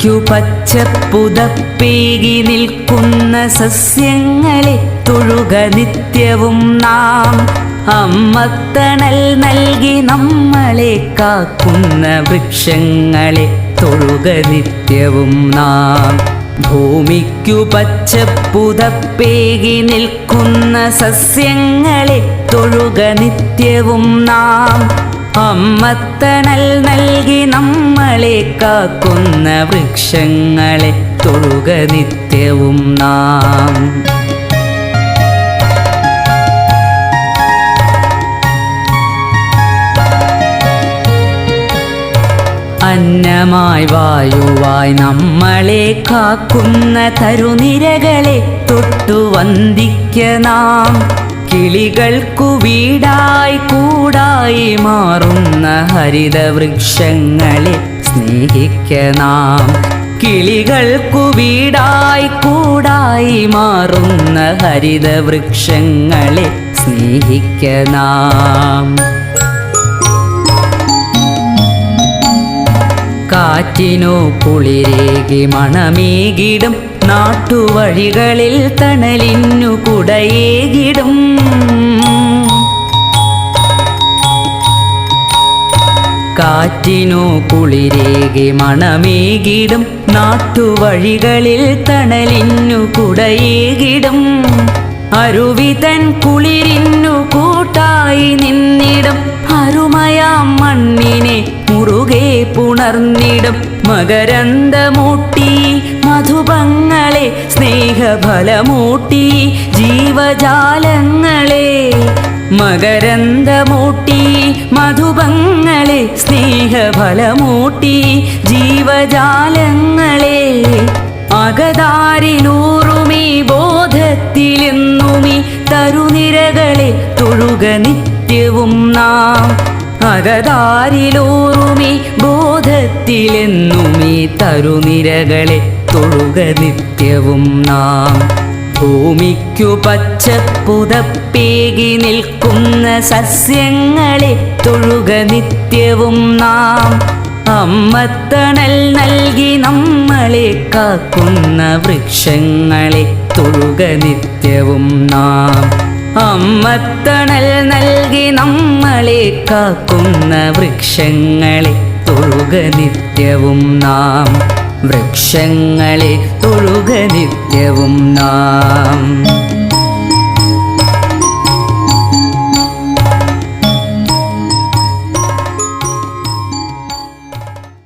ഭൂമിക്കു പച്ചപ്പുതപ്പേകി നിൽക്കുന്ന സസ്യങ്ങളെ തൊഴുക നിത്യവും നാം. അമ്മത്തണൽ നൽകി നമ്മളെ കാക്കുന്ന വൃക്ഷങ്ങളെ തൊഴുക നിത്യവും നാം. ഭൂമിക്കു പച്ചപ്പുതപ്പേകി നിൽക്കുന്ന സസ്യങ്ങളെ തൊഴുക നിത്യവും നാം. അമ്മത്തണൽ നൽകി നമ്മളെ കാക്കുന്ന വൃക്ഷങ്ങളെ തൊഴുക നിത്യവും നാം. അന്നമായി വായുവായി നമ്മളെ കാക്കുന്ന തരുനിരകളെ തൊട്ടു വന്ദിക്ക നാം. കിളികൾക്കു വീടായി കൂടായി മാറുന്ന ഹരിതവൃക്ഷങ്ങളെ സ്നേഹിക്ക നാം. കിളികൾക്കു വീടായി കൂടായി മാറുന്ന ഹരിതവൃക്ഷങ്ങളെ സ്നേഹിക്ക നാം. കാറ്റിനു കുളിരേകി മണമേകിടും നാട്ടുവഴികളിൽ തണലിന്നു കുടയേകിടും. കാറ്റിനു കുളിരേകി മണമേകിടും നാട്ടുവഴികളിൽ തണലിന്നു കുടയേകിടും. അരുവിതൻ കുളിരിന്നു കൂട്ടായി നിന്നിടും. അരുമയാം മണ്ണിനെ മുറുകെ പുണർന്നിടും. മകരന്ദമൂട്ടി മധുപങ്ങളെ സ്നേഹഫലമൂട്ടി ജീവജാലങ്ങളെ. മകരന്ദമൂട്ടി മധുപങ്ങളെ സ്നേഹഫലമൂട്ടി ജീവജാലങ്ങളെ. അകതാരിലൂറുമീ ബോധത്തിലെന്നുമീ തരുനിരകളെ തൊഴുക നിത്യവും നാം. അകതാരിലൂറുമീ ബോധത്തിലെന്നുമീ തരുനിരകളെ തൊഴുക നിത്യവും നാം. ഭൂമിക്കു പച്ചപ്പുതപ്പേകി നിൽക്കുന്ന സസ്യങ്ങളെ തൊഴുക നിത്യവും നാം. അമ്മത്തണൽ നൽകി നമ്മളെ കാക്കുന്ന വൃക്ഷങ്ങളെ തൊഴുക നിത്യവും നാം. അമ്മത്തണൽ നൽകി നമ്മളെ കാക്കുന്ന വൃക്ഷങ്ങളെ തൊഴുക നിത്യവും നാം. വൃക്ഷങ്ങളെ തൊഴുക നിത്യവും നാം.